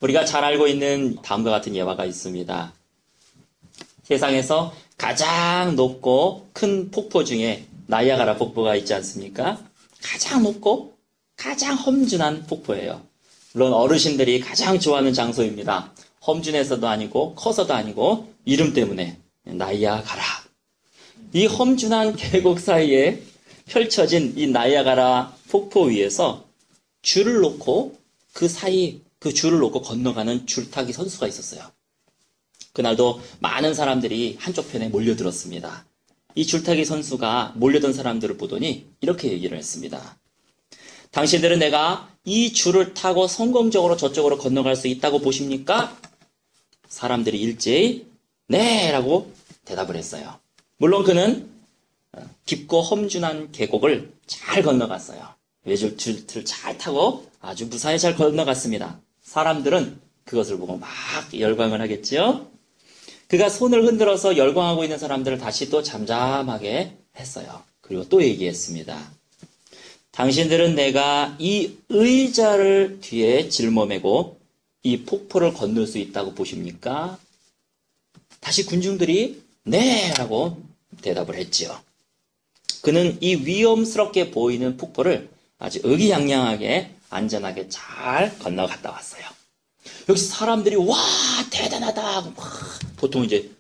우리가 잘 알고 있는 다음과 같은 예화가 있습니다. 세상에서 가장 높고 큰 폭포 중에 나이아가라 폭포가 있지 않습니까? 가장 높고 가장 험준한 폭포예요. 물론 어르신들이 가장 좋아하는 장소입니다. 험준해서도 아니고 커서도 아니고 이름 때문에 나이아가라. 이 험준한 계곡 사이에 펼쳐진 이 나이아가라 폭포 위에서 줄을 놓고 그 사이 그 줄을 놓고 건너가는 줄타기 선수가 있었어요. 그날도 많은 사람들이 한쪽 편에 몰려들었습니다. 이 줄타기 선수가 몰려든 사람들을 보더니 이렇게 얘기를 했습니다. 당신들은 내가 이 줄을 타고 성공적으로 저쪽으로 건너갈 수 있다고 보십니까? 사람들이 일제히 네! 라고 대답을 했어요. 물론 그는 깊고 험준한 계곡을 잘 건너갔어요. 외줄줄을 잘 타고 아주 무사히 잘 건너갔습니다. 사람들은 그것을 보고 막 열광을 하겠지요. 그가 손을 흔들어서 열광하고 있는 사람들을 다시 또 잠잠하게 했어요. 그리고 또 얘기했습니다. 당신들은 내가 이 의자를 뒤에 짊어매고 이 폭포를 건널 수 있다고 보십니까? 다시 군중들이 네! 라고 대답을 했지요. 그는 이 위험스럽게 보이는 폭포를 아주 의기양양하게 안전하게 잘 건너갔다 왔어요. 여기서 사람들이 와 대단하다. 보통 이제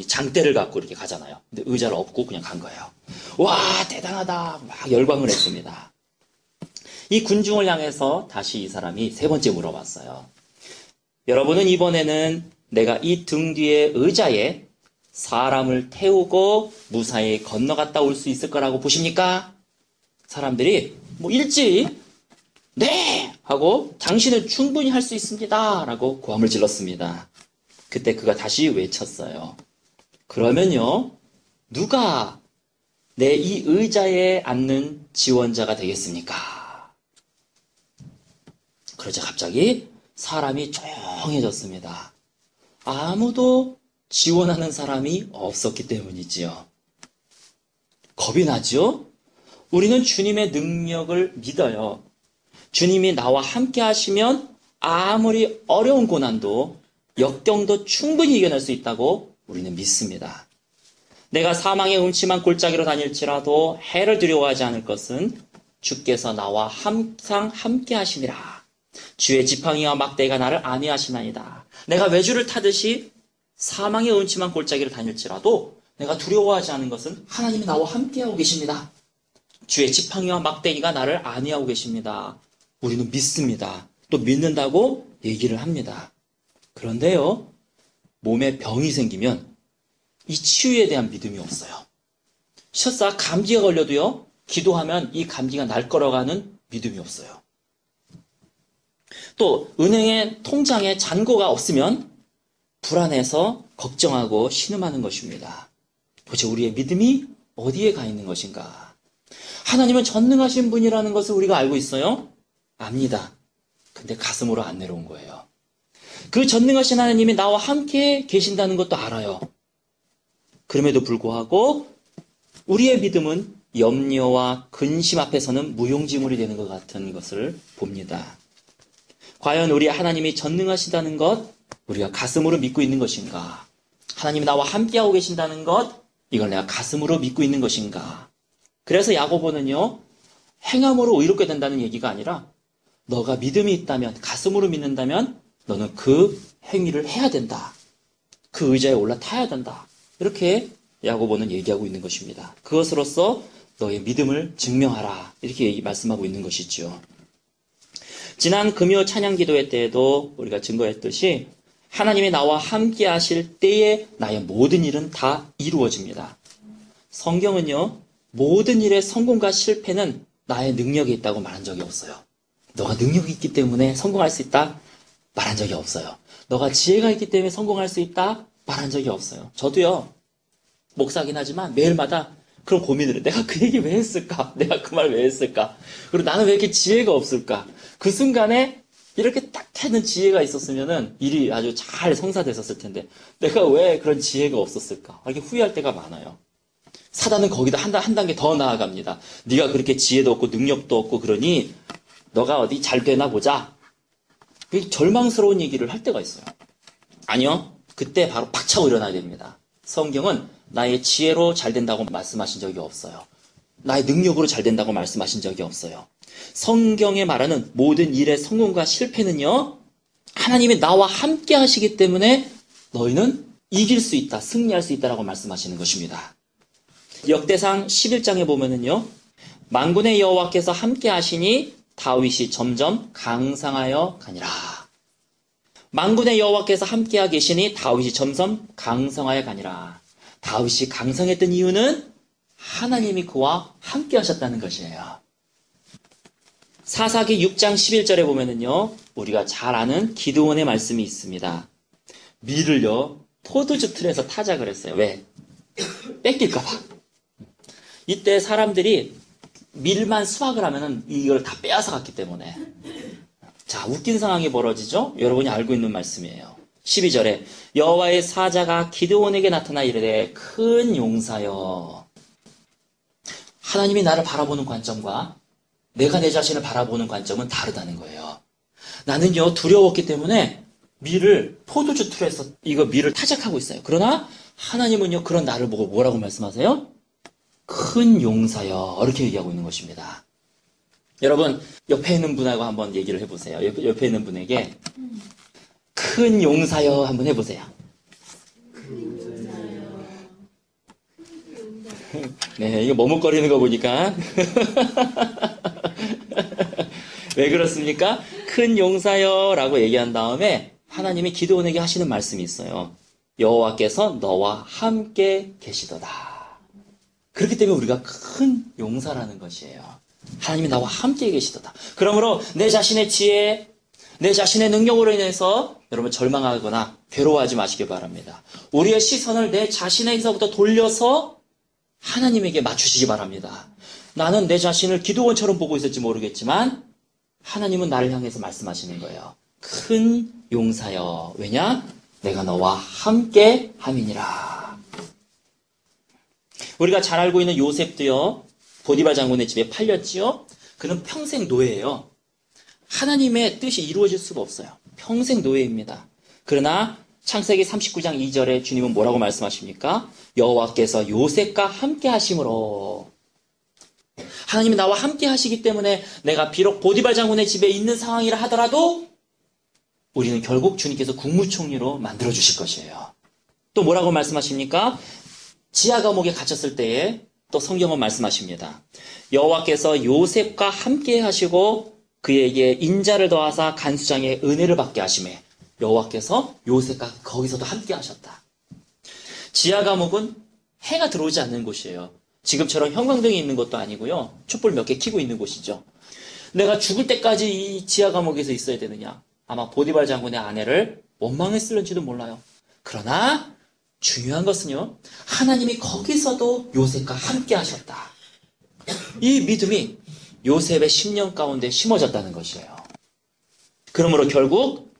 장대를 갖고 이렇게 가잖아요. 근데 의자를 없고 그냥 간 거예요. 와 대단하다. 막 열광을 했습니다. 이 군중을 향해서 다시 이 사람이 세 번째 물어봤어요. 여러분은 이번에는 내가 이 등 뒤에 의자에 사람을 태우고 무사히 건너갔다 올 수 있을 거라고 보십니까? 사람들이 일제히 네! 하고 당신은 충분히 할 수 있습니다. 라고 고함을 질렀습니다. 그때 그가 다시 외쳤어요. 그러면요, 누가 내 이 의자에 앉는 지원자가 되겠습니까? 그러자 갑자기 사람이 조용해졌습니다. 아무도 지원하는 사람이 없었기 때문이지요. 겁이 나죠? 우리는 주님의 능력을 믿어요. 주님이 나와 함께 하시면 아무리 어려운 고난도 역경도 충분히 이겨낼 수 있다고 우리는 믿습니다. 내가 사망의 음침한 골짜기로 다닐지라도 해를 두려워하지 않을 것은 주께서 나와 항상 함께 하심이라. 주의 지팡이와 막대기가 나를 안위하시나이다. 내가 외줄을 타듯이 사망의 음침한 골짜기를 다닐지라도 내가 두려워하지 않은 것은 하나님이 나와 함께하고 계십니다. 주의 지팡이와 막대기가 나를 안위하고 계십니다. 우리는 믿습니다. 또 믿는다고 얘기를 합니다. 그런데요, 몸에 병이 생기면 이 치유에 대한 믿음이 없어요. 설사 감기가 걸려도요, 기도하면 이 감기가 날 거라고 하는 믿음이 없어요. 또 은행에 통장에 잔고가 없으면 불안해서 걱정하고 신음하는 것입니다. 도대체 우리의 믿음이 어디에 가 있는 것인가? 하나님은 전능하신 분이라는 것을 우리가 알고 있어요? 압니다. 근데 가슴으로 안 내려온 거예요. 그 전능하신 하나님이 나와 함께 계신다는 것도 알아요. 그럼에도 불구하고 우리의 믿음은 염려와 근심 앞에서는 무용지물이 되는 것 같은 것을 봅니다. 과연 우리 하나님이 전능하시다는 것, 우리가 가슴으로 믿고 있는 것인가? 하나님이 나와 함께하고 계신다는 것, 이걸 내가 가슴으로 믿고 있는 것인가? 그래서 야고보는요, 행함으로 의롭게 된다는 얘기가 아니라 너가 믿음이 있다면, 가슴으로 믿는다면 너는 그 행위를 해야 된다. 그 의자에 올라타야 된다. 이렇게 야고보는 얘기하고 있는 것입니다. 그것으로써 너의 믿음을 증명하라. 이렇게 말씀하고 있는 것이죠. 지난 금요 찬양 기도회 때에도 우리가 증거했듯이 하나님이 나와 함께 하실 때에 나의 모든 일은 다 이루어집니다. 성경은요, 모든 일의 성공과 실패는 나의 능력이 있다고 말한 적이 없어요. 너가 능력이 있기 때문에 성공할 수 있다? 말한 적이 없어요. 너가 지혜가 있기 때문에 성공할 수 있다? 말한 적이 없어요. 저도요, 목사긴 하지만 매일마다 그런 고민을 해요. 내가 그 얘기 왜 했을까? 내가 그 말 왜 했을까? 그리고 나는 왜 이렇게 지혜가 없을까? 그 순간에 이렇게 딱 하는 지혜가 있었으면은 일이 아주 잘 성사됐었을 텐데 내가 왜 그런 지혜가 없었을까? 이렇게 후회할 때가 많아요. 사단은 거기다 한 단계 더 나아갑니다. 네가 그렇게 지혜도 없고 능력도 없고 그러니 너가 어디 잘 되나 보자. 절망스러운 얘기를 할 때가 있어요. 아니요. 그때 바로 박차고 일어나야 됩니다. 성경은 나의 지혜로 잘 된다고 말씀하신 적이 없어요. 나의 능력으로 잘 된다고 말씀하신 적이 없어요. 성경에 말하는 모든 일의 성공과 실패는요, 하나님이 나와 함께 하시기 때문에 너희는 이길 수 있다, 승리할 수 있다라고 말씀하시는 것입니다. 역대상 11장에 보면은요, 만군의 여호와께서 함께 하시니 다윗이 점점 강성하여 가니라. 만군의 여호와께서 함께 계시니 다윗이 점점 강성하여 가니라. 다윗이 강성했던 이유는 하나님이 그와 함께 하셨다는 것이에요. 사사기 6장 11절에 보면은요, 우리가 잘 아는 기드온의 말씀이 있습니다. 밀을요, 포도주 틀에서 타자 그랬어요. 왜? 뺏길까봐. 이때 사람들이 밀만 수확을 하면은 이걸 다 빼앗아 갔기 때문에. 자, 웃긴 상황이 벌어지죠? 여러분이 알고 있는 말씀이에요. 12절에 여호와의 사자가 기드온에게 나타나 이르되 큰 용사여. 하나님이 나를 바라보는 관점과 내가 내 자신을 바라보는 관점은 다르다는 거예요. 나는요, 두려웠기 때문에 밀을 포도주 틀에서 이거 밀을 타작하고 있어요. 그러나 하나님은요, 그런 나를 보고 뭐라고 말씀하세요? 큰 용사여. 이렇게 얘기하고 있는 것입니다. 여러분, 옆에 있는 분하고 한번 얘기를 해보세요. 옆에 있는 분에게 큰 용사여 한번 해보세요. 네, 이거 머뭇거리는 거 보니까 왜 그렇습니까? 큰 용사여라고 얘기한 다음에 하나님이 기드온에게 하시는 말씀이 있어요. 여호와께서 너와 함께 계시도다. 그렇기 때문에 우리가 큰 용사라는 것이에요. 하나님이 나와 함께 계시도다. 그러므로 내 자신의 지혜, 내 자신의 능력으로 인해서 여러분 절망하거나 괴로워하지 마시기 바랍니다. 우리의 시선을 내 자신에서부터 돌려서 하나님에게 맞추시기 바랍니다. 나는 내 자신을 기드온처럼 보고 있을지 모르겠지만 하나님은 나를 향해서 말씀하시는 거예요. 큰 용사여. 왜냐? 내가 너와 함께 함이니라. 우리가 잘 알고 있는 요셉도요, 보디발 장군의 집에 팔렸지요. 그는 평생 노예예요. 하나님의 뜻이 이루어질 수가 없어요. 평생 노예입니다. 그러나 창세기 39장 2절에 주님은 뭐라고 말씀하십니까? 여호와께서 요셉과 함께 하심으로. 하나님이 나와 함께 하시기 때문에 내가 비록 보디발 장군의 집에 있는 상황이라 하더라도 우리는 결국 주님께서 국무총리로 만들어주실 것이에요. 또 뭐라고 말씀하십니까? 지하 감옥에 갇혔을 때에 또 성경은 말씀하십니다. 여호와께서 요셉과 함께 하시고 그에게 인자를 더하사 간수장의 은혜를 받게 하시매 여호와께서 요셉과 거기서도 함께 하셨다. 지하 감옥은 해가 들어오지 않는 곳이에요. 지금처럼 형광등이 있는 것도 아니고요. 촛불 몇 개 켜고 있는 곳이죠. 내가 죽을 때까지 이 지하 감옥에서 있어야 되느냐? 아마 보디발 장군의 아내를 원망했을는지도 몰라요. 그러나 중요한 것은요, 하나님이 거기서도 요셉과 함께 하셨다. 이 믿음이 요셉의 10년 가운데 심어졌다는 것이에요. 그러므로 결국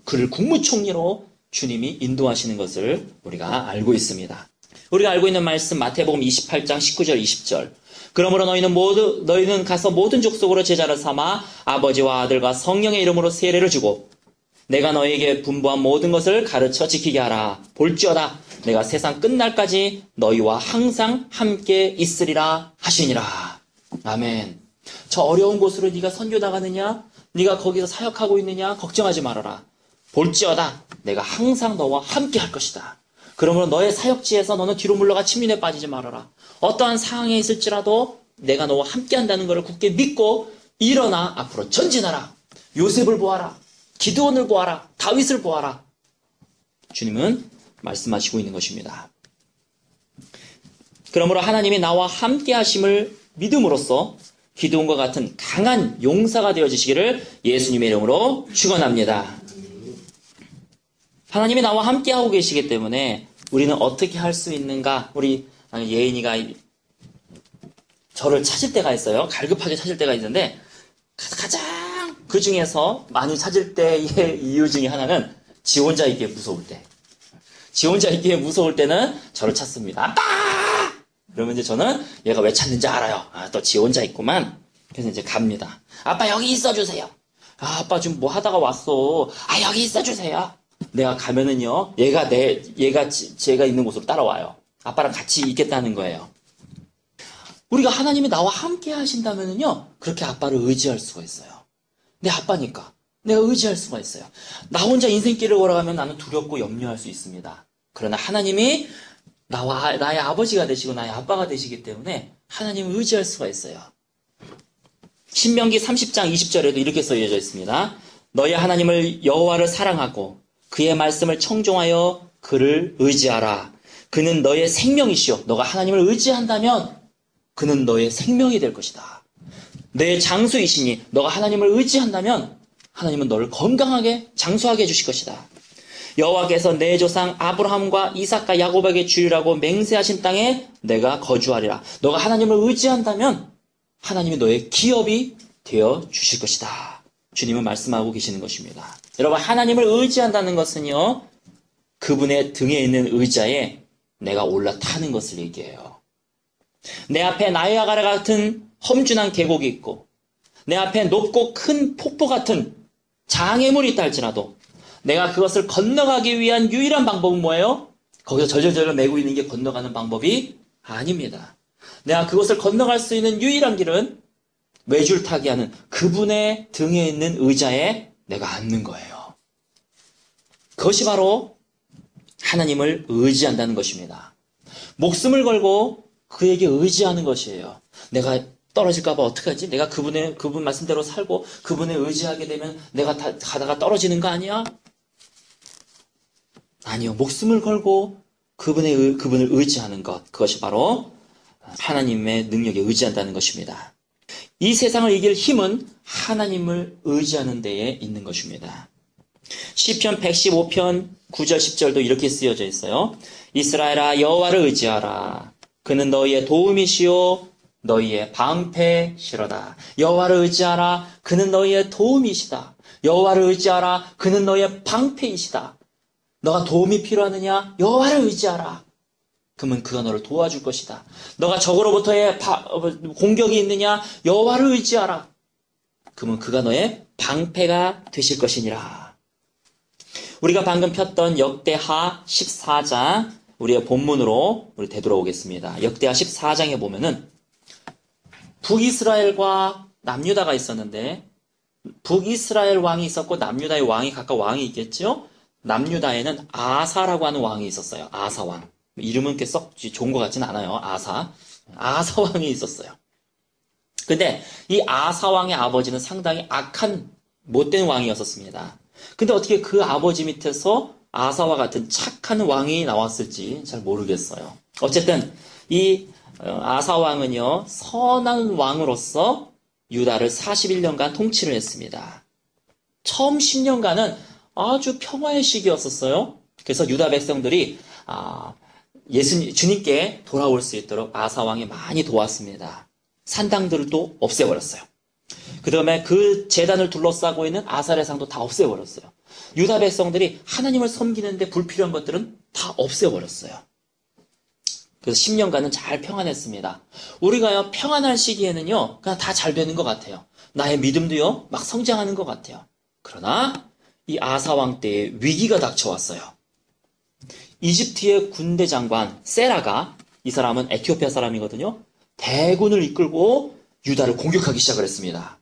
그를 국무총리로 주님이 인도하시는 것을 우리가 알고 있습니다. 우리가 알고 있는 말씀 마태복음 28장 19절 20절. 그러므로 너희는 가서 모든 족속으로 제자를 삼아 아버지와 아들과 성령의 이름으로 세례를 주고 내가 너희에게 분부한 모든 것을 가르쳐 지키게 하라. 볼지어다 내가 세상 끝날까지 너희와 항상 함께 있으리라 하시니라. 아멘. 저 어려운 곳으로 네가 선교 나가느냐? 네가 거기서 사역하고 있느냐? 걱정하지 말아라. 볼지어다 내가 항상 너와 함께 할 것이다. 그러므로 너의 사역지에서 너는 뒤로 물러가 침륜에 빠지지 말아라. 어떠한 상황에 있을지라도 내가 너와 함께 한다는 것을 굳게 믿고 일어나 앞으로 전진하라. 요셉을 보아라. 기드온을 보아라. 다윗을 보아라. 주님은 말씀하시고 있는 것입니다. 그러므로 하나님이 나와 함께 하심을 믿음으로써 기드온과 같은 강한 용사가 되어지시기를 예수님의 이름으로 축원합니다. 하나님이 나와 함께 하고 계시기 때문에 우리는 어떻게 할 수 있는가? 우리 예인이가 저를 찾을 때가 있어요. 갈급하게 찾을 때가 있는데 가장 그 중에서 많이 찾을 때의 이유 중에 하나는 지 혼자 있기에 무서울 때. 지 혼자 있기에 무서울 때는 저를 찾습니다. 아빠! 그러면 이제 저는 얘가 왜 찾는지 알아요. 아, 또 지 혼자 있구만. 그래서 이제 갑니다. 아빠 여기 있어주세요. 아, 아빠 지금 뭐 하다가 왔어. 아, 여기 있어주세요. 내가 가면은요, 제가 있는 곳으로 따라와요. 아빠랑 같이 있겠다는 거예요. 우리가 하나님이 나와 함께 하신다면은요, 그렇게 아빠를 의지할 수가 있어요. 내 아빠니까. 내가 의지할 수가 있어요. 나 혼자 인생길을 걸어가면 나는 두렵고 염려할 수 있습니다. 그러나 하나님이 나의 아버지가 되시고 나의 아빠가 되시기 때문에 하나님을 의지할 수가 있어요. 신명기 30장 20절에도 이렇게 써져 있습니다. 너희 하나님을 여호와를 사랑하고 그의 말씀을 청종하여 그를 의지하라. 그는 너의 생명이시오. 너가 하나님을 의지한다면 그는 너의 생명이 될 것이다. 내 장수이시니 너가 하나님을 의지한다면 하나님은 너를 건강하게 장수하게 해주실 것이다. 여호와께서 내 조상 아브라함과 이삭과 야곱에게 주리라고 맹세하신 땅에 내가 거주하리라. 너가 하나님을 의지한다면 하나님이 너의 기업이 되어 주실 것이다. 주님은 말씀하고 계시는 것입니다. 여러분, 하나님을 의지한다는 것은요, 그분의 등에 있는 의자에 내가 올라타는 것을 얘기해요. 내 앞에 나이아가라 같은 험준한 계곡이 있고 내 앞에 높고 큰 폭포 같은 장애물이 있다 할지라도 내가 그것을 건너가기 위한 유일한 방법은 뭐예요? 거기서 절절절절 매고 있는 게 건너가는 방법이 아닙니다. 내가 그것을 건너갈 수 있는 유일한 길은 외줄타기 하는 그분의 등에 있는 의자에 내가 앉는 거예요. 그것이 바로 하나님을 의지한다는 것입니다. 목숨을 걸고 그에게 의지하는 것이에요. 내가 떨어질까봐 어떡하지? 내가 그분 말씀대로 살고 그분에 의지하게 되면 내가 가다가 떨어지는 거 아니야? 아니요. 목숨을 걸고 그분을 의지하는 것. 그것이 바로 하나님의 능력에 의지한다는 것입니다. 이 세상을 이길 힘은 하나님을 의지하는 데에 있는 것입니다. 시편 115편 9절 10절도 이렇게 쓰여져 있어요. 이스라엘아 여호와를 의지하라. 그는 너희의 도움이시요 너희의 방패시로다. 여호와를 의지하라. 그는 너희의 도움이시다. 여호와를 의지하라. 그는 너희의 방패이시다. 너가 도움이 필요하느냐? 여호와를 의지하라. 그러면 그가 너를 도와줄 것이다. 너가 적으로부터의 공격이 있느냐? 여호와를 의지하라. 그러면 그가 너의 방패가 되실 것이니라. 우리가 방금 폈던 역대하 14장 우리의 본문으로 우리 되돌아오겠습니다. 역대하 14장에 보면은 북이스라엘과 남유다가 있었는데 북이스라엘 왕이 있었고 남유다의 왕이 각각 왕이 있겠죠? 남유다에는 아사라고 하는 왕이 있었어요. 아사 왕. 이름은 꽤 썩 좋은 것 같진 않아요. 아사 왕이 있었어요. 근데 이 아사 왕의 아버지는 상당히 악한 못된 왕이었었습니다. 근데 어떻게 그 아버지 밑에서 아사와 같은 착한 왕이 나왔을지 잘 모르겠어요. 어쨌든 이 아사 왕은요, 선한 왕으로서 유다를 41년간 통치를 했습니다. 처음 10년간은 아주 평화의 시기였었어요. 그래서 유다 백성들이 주님께 돌아올 수 있도록 아사 왕이 많이 도왔습니다. 산당들을 또 없애버렸어요. 그 다음에 그 제단을 둘러싸고 있는 아사레 상도 다 없애버렸어요. 유다 백성들이 하나님을 섬기는데 불필요한 것들은 다 없애버렸어요. 그래서 10년간은 잘 평안했습니다. 우리가요, 평안할 시기에는요, 그냥 다 잘 되는 것 같아요. 나의 믿음도요, 막 성장하는 것 같아요. 그러나 이 아사왕 때에 위기가 닥쳐왔어요. 이집트의 군대 장관 세라가, 이 사람은 에티오피아 사람이거든요. 대군을 이끌고 유다를 공격하기 시작을 했습니다.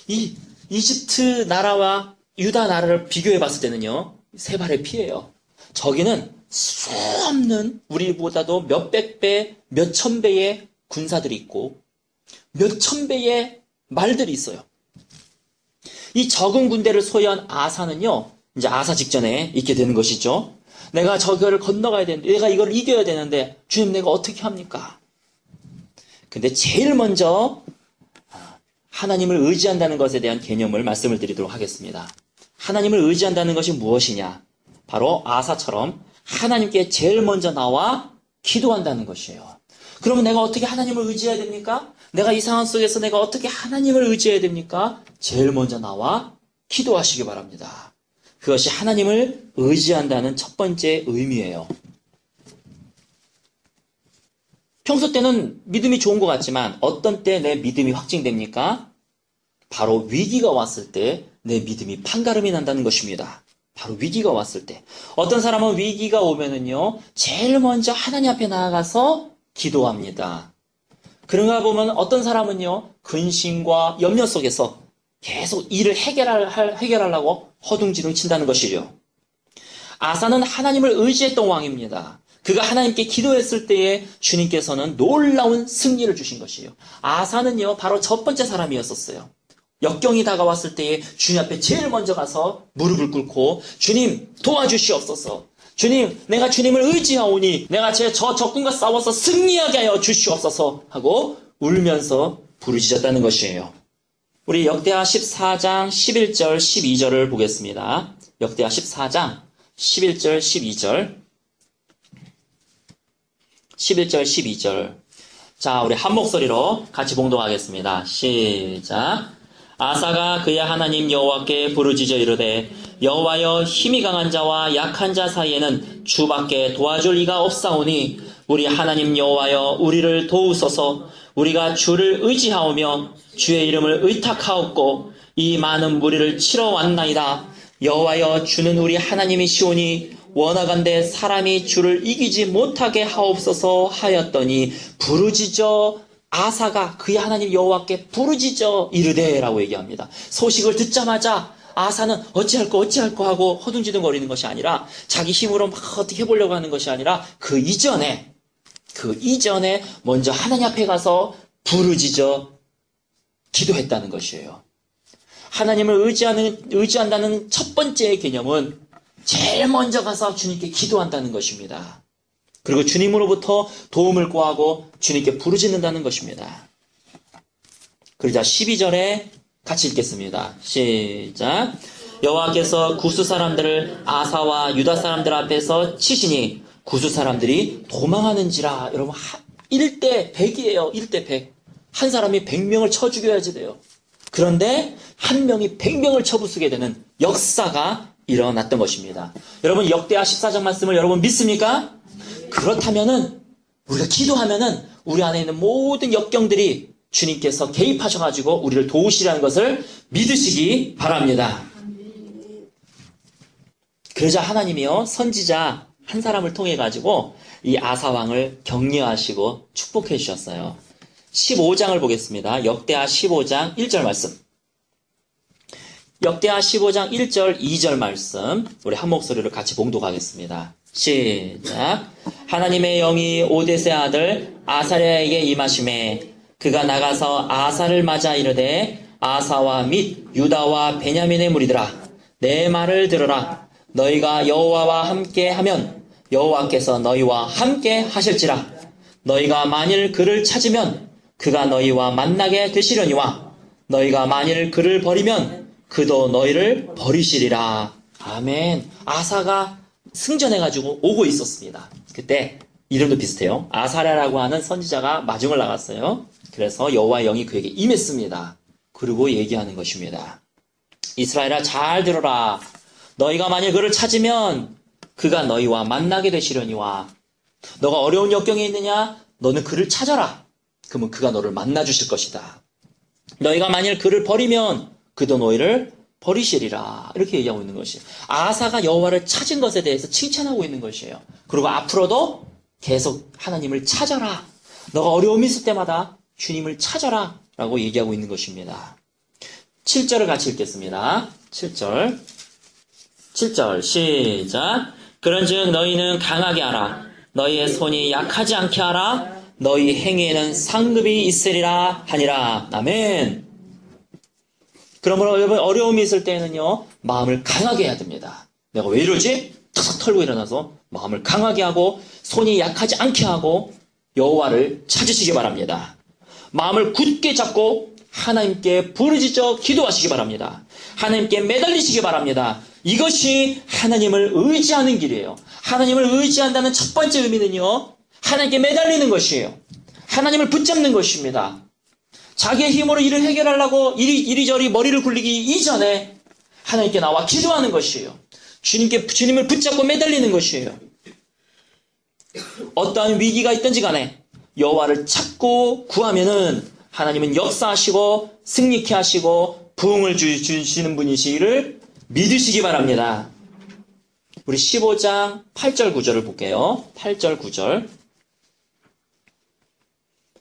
이 이집트 나라와 유다 나라를 비교해 봤을 때는요, 세 발의 피예요. 저기는 수없는 우리보다도 몇백 배, 몇천 배의 군사들이 있고 몇천 배의 말들이 있어요. 이 적은 군대를 소유한 아사는요, 이제 아사 직전에 있게 되는 것이죠. 내가 저거를 건너가야 되는데, 내가 이걸 이겨야 되는데, 주님 내가 어떻게 합니까? 근데 제일 먼저 하나님을 의지한다는 것에 대한 개념을 말씀을 드리도록 하겠습니다. 하나님을 의지한다는 것이 무엇이냐? 바로 아사처럼 하나님께 제일 먼저 나와 기도한다는 것이에요. 그러면 내가 어떻게 하나님을 의지해야 됩니까? 내가 이 상황 속에서 내가 어떻게 하나님을 의지해야 됩니까? 제일 먼저 나와 기도하시기 바랍니다. 그것이 하나님을 의지한다는 첫 번째 의미예요. 평소 때는 믿음이 좋은 것 같지만 어떤 때 내 믿음이 확증됩니까? 바로 위기가 왔을 때 내 믿음이 판가름이 난다는 것입니다. 바로 위기가 왔을 때. 어떤 사람은 위기가 오면은요, 제일 먼저 하나님 앞에 나아가서 기도합니다. 그런가 보면 어떤 사람은요, 근심과 염려 속에서 계속 일을 해결하려고 허둥지둥 친다는 것이죠. 아사는 하나님을 의지했던 왕입니다. 그가 하나님께 기도했을 때에 주님께서는 놀라운 승리를 주신 것이에요. 아사는요, 바로 첫 번째 사람이었었어요. 역경이 다가왔을 때에 주님 앞에 제일 먼저 가서 무릎을 꿇고 주님 도와주시옵소서. 주님, 내가 주님을 의지하오니 내가 저 적군과 싸워서 승리하게 하여 주시옵소서 하고 울면서 부르짖었다는 것이에요. 우리 역대하 14장 11절 12절을 보겠습니다. 역대하 14장 11절 12절 11절 12절 자, 우리 한 목소리로 같이 봉독하겠습니다. 시작. 아사가 그의 하나님 여호와께 부르짖어 이르되 여호와여, 힘이 강한 자와 약한 자 사이에는 주밖에 도와줄 이가 없사오니 우리 하나님 여호와여, 우리를 도우소서. 우리가 주를 의지하오며 주의 이름을 의탁하옵고 이 많은 무리를 치러 왔나이다. 여호와여, 주는 우리 하나님이시오니 원하건대 사람이 주를 이기지 못하게 하옵소서 하였더니 부르짖어 아사가 그의 하나님 여호와께 부르짖어 이르되라고 얘기합니다. 소식을 듣자마자 아사는 어찌할꼬 하고 허둥지둥거리는 것이 아니라 자기 힘으로 막 어떻게 해보려고 하는 것이 아니라 그 이전에 먼저 하나님 앞에 가서 부르짖어 기도했다는 것이에요. 하나님을 의지한다는 첫 번째 개념은 제일 먼저 가서 주님께 기도한다는 것입니다. 그리고 주님으로부터 도움을 구하고 주님께 부르짖는다는 것입니다. 그러자 12절에 같이 읽겠습니다. 시작. 여호와께서 구스 사람들을 아사와 유다 사람들 앞에서 치시니 구스 사람들이 도망하는지라. 여러분, 1대 100이에요. 1대 100. 한 사람이 100명을 쳐 죽여야지 돼요. 그런데 한 명이 100명을 쳐부수게 되는 역사가 일어났던 것입니다. 여러분, 역대하 14장 말씀을 여러분 믿습니까? 그렇다면은 우리가 기도하면은 우리 안에 있는 모든 역경들이 주님께서 개입하셔가지고 우리를 도우시라는 것을 믿으시기 바랍니다. 그러자 하나님이요, 선지자 한 사람을 통해 가지고 이 아사 왕을 격려하시고 축복해 주셨어요. 15장을 보겠습니다. 역대하 15장 1절 말씀. 역대하 15장 1절 2절 말씀 우리 한 목소리로 같이 봉독하겠습니다. 시작. 하나님의 영이 오뎃의 아들 아사랴에게 임하심에 그가 나가서 아사를 맞아 이르되 아사와 및 유다와 베냐민의 무리들아, 내 말을 들으라. 너희가 여호와와 함께 하면 여호와께서 너희와 함께 하실지라. 너희가 만일 그를 찾으면 그가 너희와 만나게 되시려니와 너희가 만일 그를 버리면 그도 너희를 버리시리라. 아멘. 아사가 승전해가지고 오고 있었습니다. 그때 이름도 비슷해요. 아사랴라고 하는 선지자가 마중을 나갔어요. 그래서 여호와의 영이 그에게 임했습니다. 그리고 얘기하는 것입니다. 이스라엘아, 잘 들어라. 너희가 만일 그를 찾으면 그가 너희와 만나게 되시려니와. 너가 어려운 역경에 있느냐? 너는 그를 찾아라. 그러면 그가 너를 만나 주실 것이다. 너희가 만일 그를 버리면 그도 너희를 버리시리라. 이렇게 얘기하고 있는 것이, 아사가 여호와를 찾은 것에 대해서 칭찬하고 있는 것이에요. 그리고 앞으로도 계속 하나님을 찾아라. 너가 어려움이 있을 때마다 주님을 찾아라 라고 얘기하고 있는 것입니다. 7절을 같이 읽겠습니다. 7절 시작. 그런즉 너희는 강하게 하라. 너희의 손이 약하지 않게 하라. 너희 행위에는 상급이 있으리라 하니라. 아멘. 그러므로 여러분, 어려움이 있을 때는요, 마음을 강하게 해야 됩니다. 내가 왜 이러지? 탁탁 털고 일어나서 마음을 강하게 하고 손이 약하지 않게 하고 여호와를 찾으시기 바랍니다. 마음을 굳게 잡고 하나님께 부르짖어 기도하시기 바랍니다. 하나님께 매달리시기 바랍니다. 이것이 하나님을 의지하는 길이에요. 하나님을 의지한다는 첫 번째 의미는요, 하나님께 매달리는 것이에요. 하나님을 붙잡는 것입니다. 자기의 힘으로 일을 해결하려고 이리저리 머리를 굴리기 이전에 하나님께 나와 기도하는 것이에요. 주님을 붙잡고 매달리는 것이에요. 어떠한 위기가 있든지 간에 여호와를 찾고 구하면은 하나님은 역사하시고 승리케 하시고 부흥을 주시는 분이시기를 믿으시기 바랍니다. 우리 15장 8절 9절을 볼게요. 8절 9절.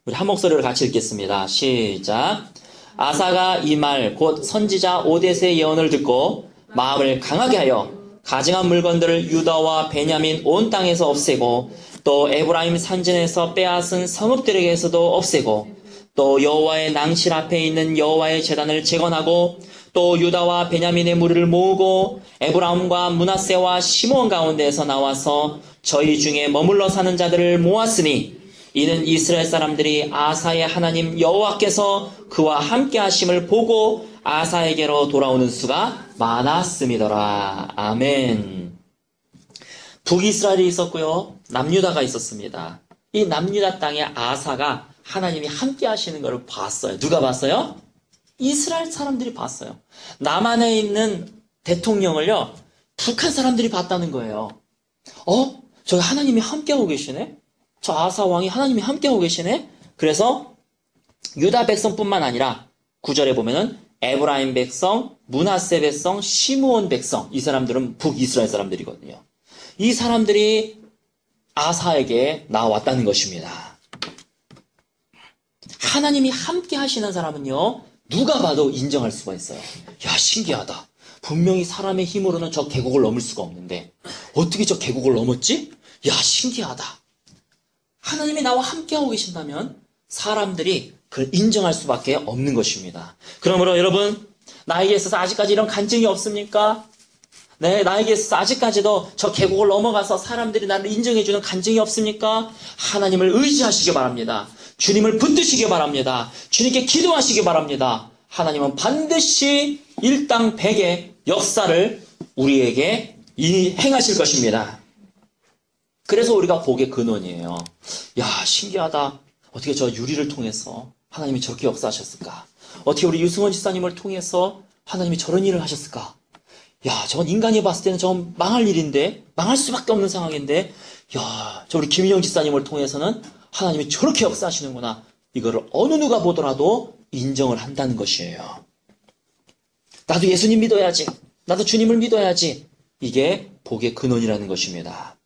우리 한 목소리로 같이 읽겠습니다. 시작. 아사가 이 말 곧 선지자 오뎃의 예언을 듣고 마음을 강하게 하여 가증한 물건들을 유다와 베냐민 온 땅에서 없애고 또 에브라임 산진에서 빼앗은 성읍들에게서도 없애고 또 여호와의 낭실 앞에 있는 여호와의 제단을 재건하고 또 유다와 베냐민의 무리를 모으고 에브라임과 므낫세와 시므온 가운데에서 나와서 저희 중에 머물러 사는 자들을 모았으니 이는 이스라엘 사람들이 아사의 하나님 여호와께서 그와 함께 하심을 보고 아사에게로 돌아오는 수가 많았음이더라. 아멘. 북이스라엘이 있었고요. 남유다가 있었습니다. 이 남유다 땅에 아사가 하나님이 함께 하시는 것을 봤어요. 누가 봤어요? 이스라엘 사람들이 봤어요. 남한에 있는 대통령을요, 북한 사람들이 봤다는 거예요. 저기 하나님이 함께하고 계시네? 저 아사 왕이 하나님이 함께하고 계시네? 그래서 유다 백성뿐만 아니라 9절에 보면은 에브라임 백성, 므낫세 백성, 시므온 백성, 이 사람들은 북이스라엘 사람들이거든요. 이 사람들이 아사에게 나왔다는 것입니다. 하나님이 함께 하시는 사람은요, 누가 봐도 인정할 수가 있어요. 야, 신기하다. 분명히 사람의 힘으로는 저 계곡을 넘을 수가 없는데 어떻게 저 계곡을 넘었지? 야, 신기하다. 하나님이 나와 함께하고 계신다면 사람들이 그걸 인정할 수밖에 없는 것입니다. 그러므로 여러분, 나에게 있어서 아직까지 이런 간증이 없습니까? 네, 나에게 있어서 아직까지도 저 계곡을 넘어가서 사람들이 나를 인정해주는 간증이 없습니까? 하나님을 의지하시기 바랍니다. 주님을 붙드시기 바랍니다. 주님께 기도하시기 바랍니다. 하나님은 반드시 일당백의 역사를 우리에게 행하실 것입니다. 그래서 우리가 복의 근원이에요. 야, 신기하다. 어떻게 저 유리를 통해서 하나님이 저렇게 역사하셨을까? 어떻게 우리 유승원 집사님을 통해서 하나님이 저런 일을 하셨을까? 야, 저건 인간이 봤을 때는 저건 망할 일인데, 망할 수밖에 없는 상황인데, 야, 저 우리 김인영 집사님을 통해서는 하나님이 저렇게 역사하시는구나. 이거를 어느 누가 보더라도 인정을 한다는 것이에요. 나도 예수님 믿어야지. 나도 주님을 믿어야지. 이게 복의 근원이라는 것입니다.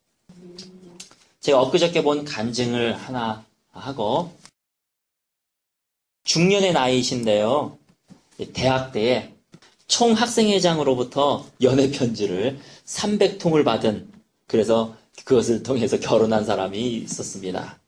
제가 엊그저께 본 간증을 하나 하고, 중년의 나이이신데요. 대학 때에 총학생회장으로부터 연애편지를 300통을 받은, 그래서 그것을 통해서 결혼한 사람이 있었습니다.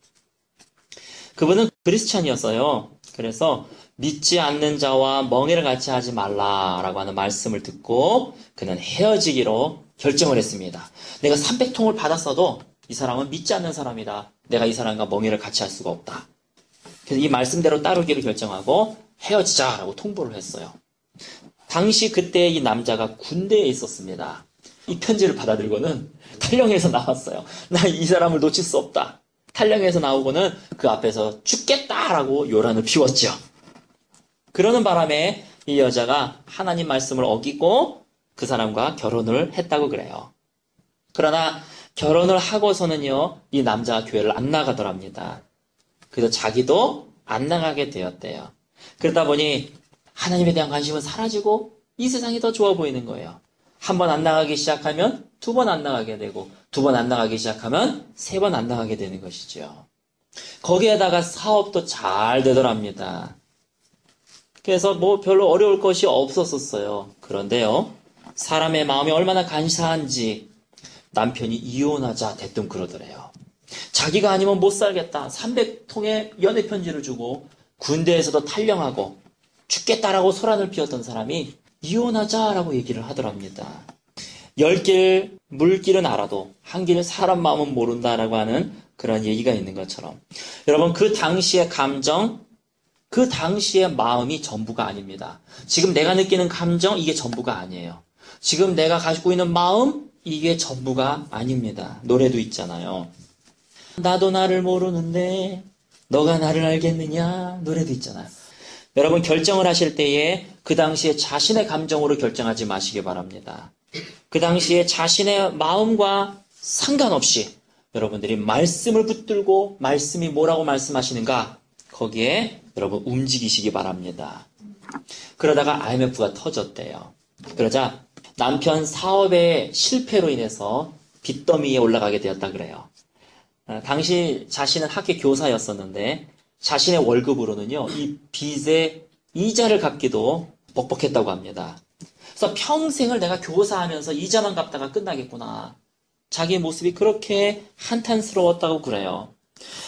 그분은 크리스찬이었어요. 그래서 믿지 않는 자와 멍해를 같이 하지 말라라고 하는 말씀을 듣고 그는 헤어지기로 결정을 했습니다. 내가 300통을 받았어도 이 사람은 믿지 않는 사람이다. 내가 이 사람과 멍해를 같이 할 수가 없다. 그래서 이 말씀대로 따르기로 결정하고 헤어지자라고 통보를 했어요. 당시 그때 이 남자가 군대에 있었습니다. 이 편지를 받아들고는 탈령에서 나왔어요. 나 이 사람을 놓칠 수 없다. 탈령에서 나오고는 그 앞에서 죽겠다라고 요란을 피웠죠. 그러는 바람에 이 여자가 하나님 말씀을 어기고 그 사람과 결혼을 했다고 그래요. 그러나 결혼을 하고서는요, 이 남자가 교회를 안 나가더랍니다. 그래서 자기도 안 나가게 되었대요. 그러다 보니 하나님에 대한 관심은 사라지고 이 세상이 더 좋아 보이는 거예요. 한 번 안 나가기 시작하면 두 번 안 나가게 되고 두 번 안 나가기 시작하면 세 번 안 나가게 되는 것이죠. 거기에다가 사업도 잘 되더랍니다. 그래서 뭐 별로 어려울 것이 없었었어요. 그런데요, 사람의 마음이 얼마나 간사한지 남편이 이혼하자 대뜸 그러더래요. 자기가 아니면 못 살겠다. 300통의 연애 편지를 주고 군대에서도 탈령하고 죽겠다라고 소란을 피웠던 사람이 이혼하자라고 얘기를 하더랍니다. 10길 물길은 알아도 한 길 사람 마음은 모른다라고 하는 그런 얘기가 있는 것처럼, 여러분, 그 당시의 감정, 그 당시의 마음이 전부가 아닙니다. 지금 내가 느끼는 감정, 이게 전부가 아니에요. 지금 내가 가지고 있는 마음, 이게 전부가 아닙니다. 노래도 있잖아요. 나도 나를 모르는데 너가 나를 알겠느냐, 노래도 있잖아요. 여러분, 결정을 하실 때에 그 당시에 자신의 감정으로 결정하지 마시기 바랍니다. 그 당시에 자신의 마음과 상관없이 여러분들이 말씀을 붙들고 말씀이 뭐라고 말씀하시는가, 거기에 여러분 움직이시기 바랍니다. 그러다가 IMF가 터졌대요. 그러자 남편 사업의 실패로 인해서 빚더미에 올라가게 되었다 그래요. 당시 자신은 학교 교사였었는데 자신의 월급으로는요, 이 빚의 이자를 갚기도 벅벅했다고 합니다. 그래서 평생을 내가 교사하면서 이자만 갚다가 끝나겠구나. 자기의 모습이 그렇게 한탄스러웠다고 그래요.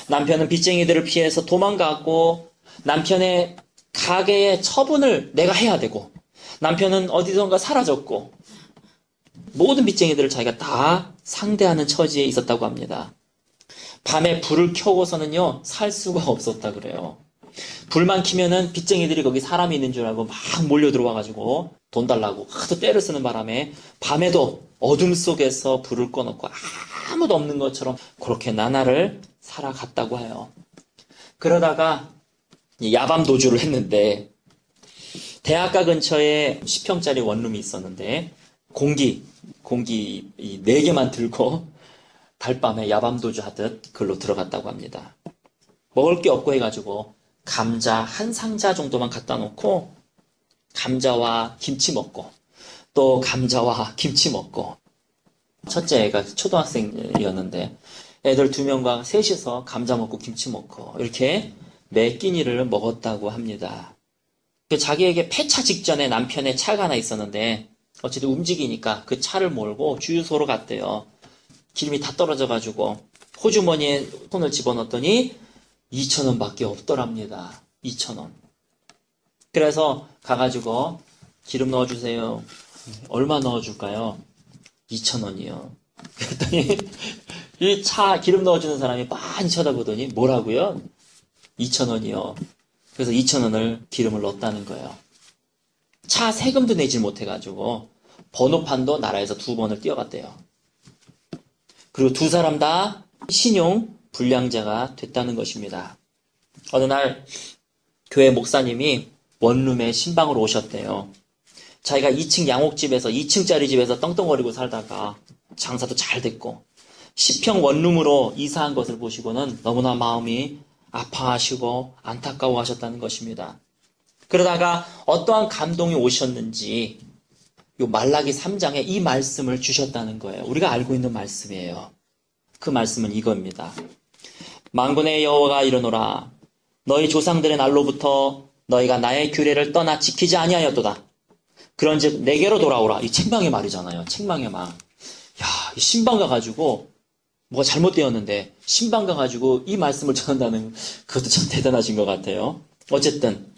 남편은 빚쟁이들을 피해서 도망가고 남편의 가게의 처분을 내가 해야 되고 남편은 어디선가 사라졌고 모든 빚쟁이들을 자기가 다 상대하는 처지에 있었다고 합니다. 밤에 불을 켜고서는요, 살 수가 없었다 그래요. 불만 켜면은 빚쟁이들이 거기 사람이 있는 줄 알고 막 몰려 들어와가지고 돈 달라고 하도 때를 쓰는 바람에 밤에도 어둠 속에서 불을 꺼놓고 아무도 없는 것처럼 그렇게 나날을 살아갔다고 해요. 그러다가 야밤 도주를 했는데 대학가 근처에 10평짜리 원룸이 있었는데 공기 4개만 들고 달밤에 야밤 도주하듯 글로 들어갔다고 합니다. 먹을 게 없고 해가지고 감자 한 상자 정도만 갖다 놓고 감자와 김치 먹고 또 감자와 김치 먹고 첫째 애가 초등학생이었는데 애들 2명과 셋이서 감자 먹고 김치 먹고 이렇게 매 끼니를 먹었다고 합니다. 자기에게 폐차 직전에 남편의 차가 하나 있었는데 어쨌든 움직이니까 그 차를 몰고 주유소로 갔대요. 기름이 다 떨어져가지고 호주머니에 손을 집어넣었더니 2,000원밖에 없더랍니다. 2,000원. 그래서 가가지고 기름 넣어주세요. 얼마 넣어줄까요? 2,000원이요. 그랬더니 이 차 기름 넣어주는 사람이 빤히 쳐다보더니 뭐라고요? 2,000원이요. 그래서 2,000원을 기름을 넣었다는 거예요. 차 세금도 내지 못해가지고 번호판도 나라에서 2번을 띄어갔대요. 그리고 2 사람 다 신용 불량자가 됐다는 것입니다. 어느 날 교회 목사님이 원룸에 신방으로 오셨대요. 자기가 2층 양옥집에서 2층짜리 집에서 떵떵거리고 살다가 장사도 잘 됐고 10평 원룸으로 이사한 것을 보시고는 너무나 마음이 아파하시고 안타까워하셨다는 것입니다. 그러다가 어떠한 감동이 오셨는지 요 말라기 3장에 이 말씀을 주셨다는 거예요. 우리가 알고 있는 말씀이에요. 그 말씀은 이겁니다. 만군의 여호와가 이르노라. 너희 조상들의 날로부터 너희가 나의 규례를 떠나 지키지 아니하였도다. 그런즉 내게로 돌아오라. 이 책망의 말이잖아요. 책망의 말. 야, 이 신방 가가지고 뭐가 잘못되었는데 신방 가가지고 이 말씀을 전한다는 그것도 참 대단하신 것 같아요. 어쨌든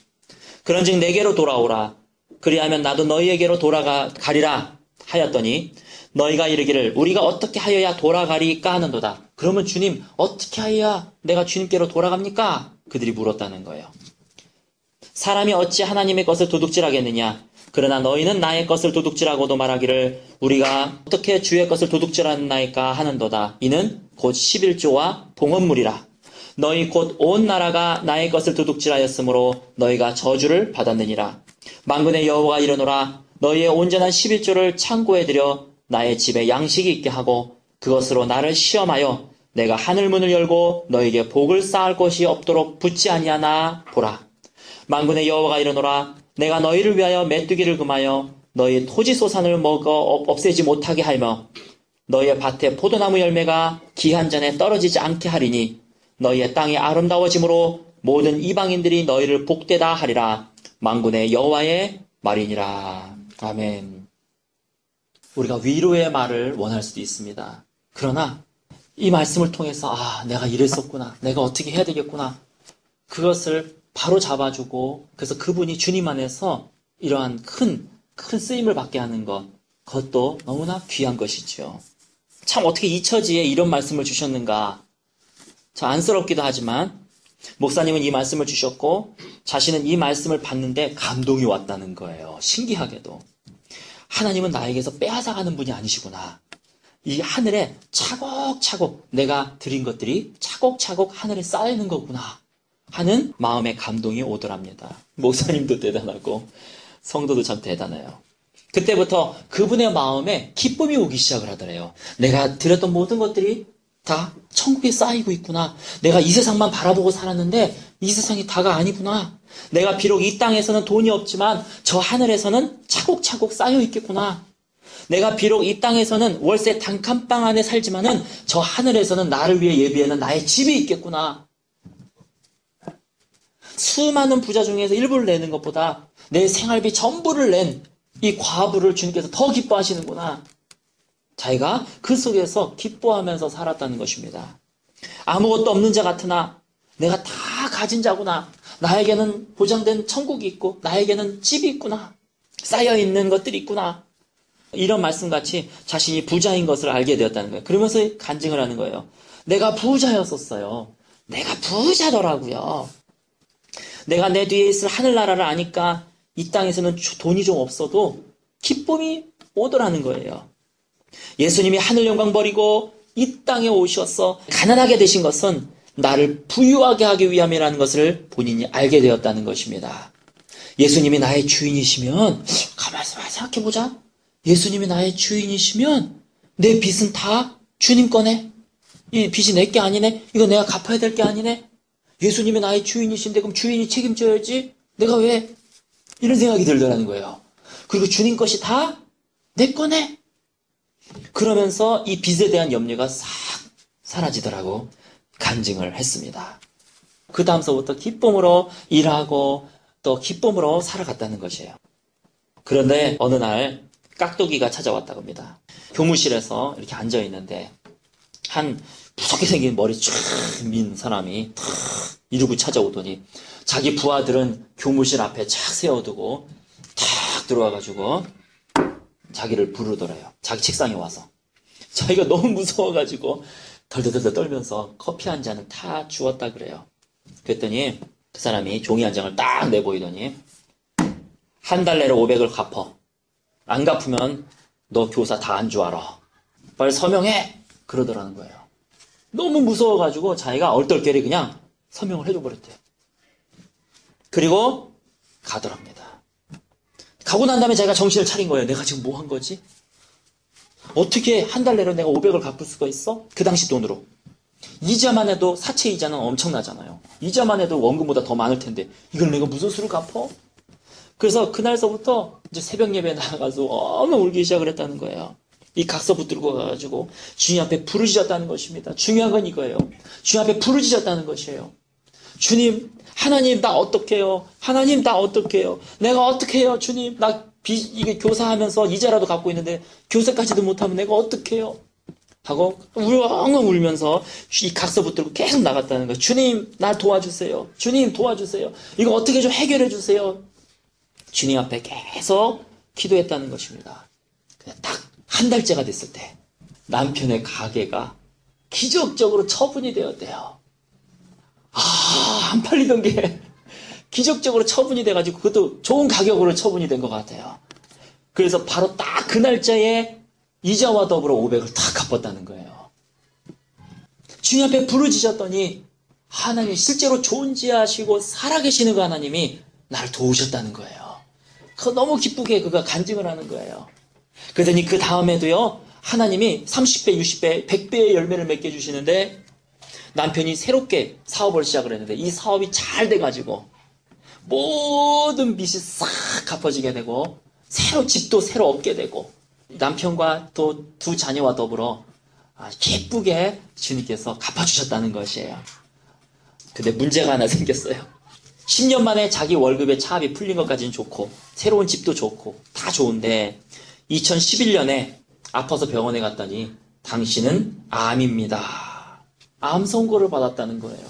그런즉 내게로 돌아오라. 그리하면 나도 너희에게로 돌아가리라 하였더니 너희가 이르기를 우리가 어떻게 하여야 돌아가리까 하는도다. 그러면 주님 어떻게 하여야 내가 주님께로 돌아갑니까? 그들이 물었다는 거예요. 사람이 어찌 하나님의 것을 도둑질하겠느냐? 그러나 너희는 나의 것을 도둑질하고도 말하기를 우리가 어떻게 주의 것을 도둑질하나이까 하는도다. 이는 곧 11조와 봉헌물이라. 너희 곧 온 나라가 나의 것을 도둑질하였으므로 너희가 저주를 받았느니라. 만군의 여호와가 이르노라. 너희의 온전한 11조를 창고에 들여 나의 집에 양식이 있게 하고 그것으로 나를 시험하여 내가 하늘 문을 열고 너희에게 복을 쌓을 것이 없도록 붙지 아니하나 보라. 만군의 여호와가 이르노라. 내가 너희를 위하여 메뚜기를 금하여 너희 토지 소산을 먹어 없애지 못하게 하며 너희의 밭에 포도나무 열매가 기한 전에 떨어지지 않게 하리니 너희의 땅이 아름다워짐으로 모든 이방인들이 너희를 복되다 하리라. 만군의 여호와의 말이니라. 아멘. 우리가 위로의 말을 원할 수도 있습니다. 그러나 이 말씀을 통해서 내가 이랬었구나. 내가 어떻게 해야 되겠구나. 그것을 바로 잡아주고 그래서 그분이 주님 안에서 이러한 큰 쓰임을 받게 하는 것, 그것도 너무나 귀한 것이죠. 참 어떻게 이 처지에 이런 말씀을 주셨는가. 참 안쓰럽기도 하지만 목사님은 이 말씀을 주셨고 자신은 이 말씀을 받는데 감동이 왔다는 거예요. 신기하게도. 하나님은 나에게서 빼앗아가는 분이 아니시구나. 이 하늘에 차곡차곡 내가 드린 것들이 차곡차곡 하늘에 쌓이는 거구나 하는 마음의 감동이 오더랍니다. 목사님도 대단하고 성도도 참 대단해요. 그때부터 그분의 마음에 기쁨이 오기 시작을 하더래요. 내가 드렸던 모든 것들이 다 천국에 쌓이고 있구나. 내가 이 세상만 바라보고 살았는데 이 세상이 다가 아니구나. 내가 비록 이 땅에서는 돈이 없지만 저 하늘에서는 차곡차곡 쌓여 있겠구나. 내가 비록 이 땅에서는 월세 단칸방 안에 살지만은 저 하늘에서는 나를 위해 예비해놓은 나의 집이 있겠구나. 수많은 부자 중에서 일부를 내는 것보다 내 생활비 전부를 낸 이 과부를 주님께서 더 기뻐하시는구나. 자기가 그 속에서 기뻐하면서 살았다는 것입니다. 아무것도 없는 자 같으나 내가 다 가진 자구나. 나에게는 보장된 천국이 있고 나에게는 집이 있구나. 쌓여있는 것들이 있구나. 이런 말씀같이 자신이 부자인 것을 알게 되었다는 거예요. 그러면서 간증을 하는 거예요. 내가 부자였었어요. 내가 부자더라고요. 내가 내 뒤에 있을 하늘나라를 아니까 이 땅에서는 돈이 좀 없어도 기쁨이 오더라는 거예요. 예수님이 하늘 영광 버리고 이 땅에 오셔서 가난하게 되신 것은 나를 부유하게 하기 위함이라는 것을 본인이 알게 되었다는 것입니다. 예수님이 나의 주인이시면 가만히 생각해보자. 예수님이 나의 주인이시면 내 빚은 다 주님 거네. 이 빚이 내 게 아니네. 이거 내가 갚아야 될 게 아니네. 예수님이 나의 주인이신데 그럼 주인이 책임져야지. 내가 왜? 이런 생각이 들더라는 거예요. 그리고 주님 것이 다 내 거네. 그러면서 이 빚에 대한 염려가 싹 사라지더라고 간증을 했습니다. 그 다음서부터 기쁨으로 일하고 또 기쁨으로 살아갔다는 것이에요. 그런데 어느 날 깍두기가 찾아왔다고 합니다. 교무실에서 이렇게 앉아있는데 한 무섭게 생긴 머리 쫙 민 사람이 탁 이러고 찾아오더니 자기 부하들은 교무실 앞에 착 세워두고 탁 들어와가지고 자기를 부르더래요. 자기 책상에 와서. 자기가 너무 무서워가지고 덜덜덜 떨면서 커피 한 잔을 다 주었다 그래요. 그랬더니 그 사람이 종이 한 장을 딱 내보이더니 한 달 내로 500을 갚어. 안 갚으면 너 교사 다 안 주어라. 빨리 서명해. 그러더라는 거예요. 너무 무서워가지고 자기가 얼떨결에 그냥 서명을 해줘버렸대요. 그리고 가더랍니다. 가고 난 다음에 자기가 정신을 차린 거예요. 내가 지금 뭐 한 거지? 어떻게 한 달 내로 내가 500을 갚을 수가 있어? 그 당시 돈으로. 이자만 해도 사채 이자는 엄청나잖아요. 이자만 해도 원금보다 더 많을 텐데 이걸 내가 무슨 수로 갚어? 그래서 그날서부터 이제 새벽 예배에 나가서 너무 울기 시작을 했다는 거예요. 이 각서 붙들고 가가지고 주님 앞에 부르짖었다는 것입니다. 중요한 건 이거예요. 주님 앞에 부르짖었다는 것이에요. 주님, 하나님 나 어떡해요? 하나님 나 어떡해요? 내가 어떡해요? 주님 나 이게 교사하면서 이자라도 갚고 있는데 교사까지도 못하면 내가 어떡해요? 하고 엉엉 울면서 이 각서 붙들고 계속 나갔다는 거예요. 주님 날 도와주세요. 주님 도와주세요. 이거 어떻게 좀 해결해 주세요. 주님 앞에 계속 기도했다는 것입니다. 딱 한 달째가 됐을 때 남편의 가게가 기적적으로 처분이 되었대요. 안 팔리던 게 기적적으로 처분이 돼가지고 그것도 좋은 가격으로 처분이 된 것 같아요. 그래서 바로 딱 그 날짜에 이자와 더불어 500을 다 갚았다는 거예요. 주님 앞에 부르짖었더니 하나님이 실제로 존재하시고 살아계시는 그 하나님이 나를 도우셨다는 거예요. 그거 너무 기쁘게 그가 간증을 하는 거예요. 그러더니 그 다음에도요, 하나님이 30배, 60배, 100배의 열매를 맺게 해주시는데 남편이 새롭게 사업을 시작을 했는데 이 사업이 잘 돼가지고 모든 빚이 싹 갚아지게 되고 집도 새로 얻게 되고 남편과 또 두 자녀와 더불어 기쁘게 주님께서 갚아주셨다는 것이에요. 근데 문제가 하나 생겼어요. 10년 만에 자기 월급에 차압이 풀린 것까지는 좋고 새로운 집도 좋고 다 좋은데 2011년에 아파서 병원에 갔더니 당신은 암입니다. 암 선고를 받았다는 거예요.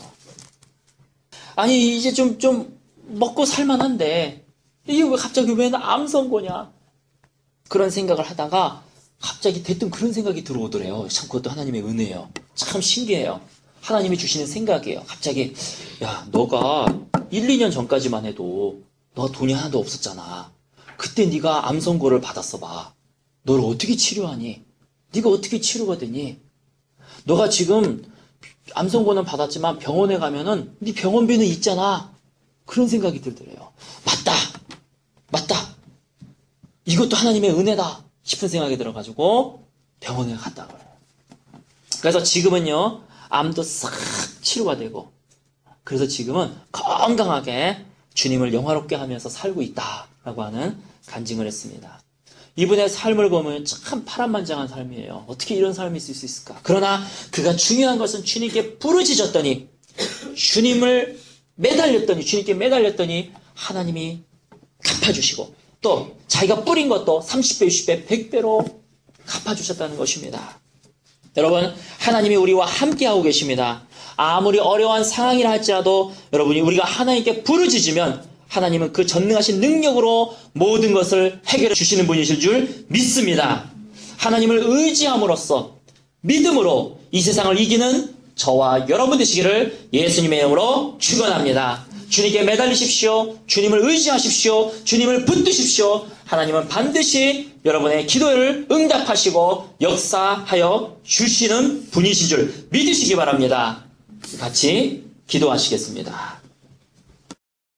아니 이제 좀 먹고 살만한데 이게 왜 갑자기 왜 암 선고냐? 그런 생각을 하다가 갑자기 대뜸 그런 생각이 들어오더래요. 참 그것도 하나님의 은혜예요. 참 신기해요. 하나님이 주시는 생각이에요. 갑자기 야 너가 1, 2년 전까지만 해도 너 돈이 하나도 없었잖아. 그때 네가 암 선고를 받았어 봐. 너를 어떻게 치료하니? 네가 어떻게 치료가 되니? 너가 지금 암 선고는 받았지만 병원에 가면은 네 병원비는 있잖아. 그런 생각이 들더래요. 맞다. 이것도 하나님의 은혜다 싶은 생각이 들어가지고 병원에 갔다 그래요. 그래서 지금은요, 암도 싹 치료가 되고, 그래서 지금은 건강하게 주님을 영화롭게 하면서 살고 있다라고 하는 간증을 했습니다. 이분의 삶을 보면 참 파란만장한 삶이에요. 어떻게 이런 삶이 있을 수 있을까? 그러나 그가 중요한 것은 주님께 부르짖었더니, 주님께 매달렸더니 하나님이 갚아주시고, 또 자기가 뿌린 것도 30배, 60배, 100배로 갚아주셨다는 것입니다. 여러분, 하나님이 우리와 함께하고 계십니다. 아무리 어려운 상황이라 할지라도 여러분이 우리가 하나님께 부르짖으면 하나님은 그 전능하신 능력으로 모든 것을 해결해 주시는 분이실 줄 믿습니다. 하나님을 의지함으로써 믿음으로 이 세상을 이기는 저와 여러분 되시기를 예수님의 이름으로 축원합니다. 주님께 매달리십시오. 주님을 의지하십시오. 주님을 붙드십시오. 하나님은 반드시 여러분의 기도를 응답하시고 역사하여 주시는 분이신 줄 믿으시기 바랍니다. 같이 기도하시겠습니다.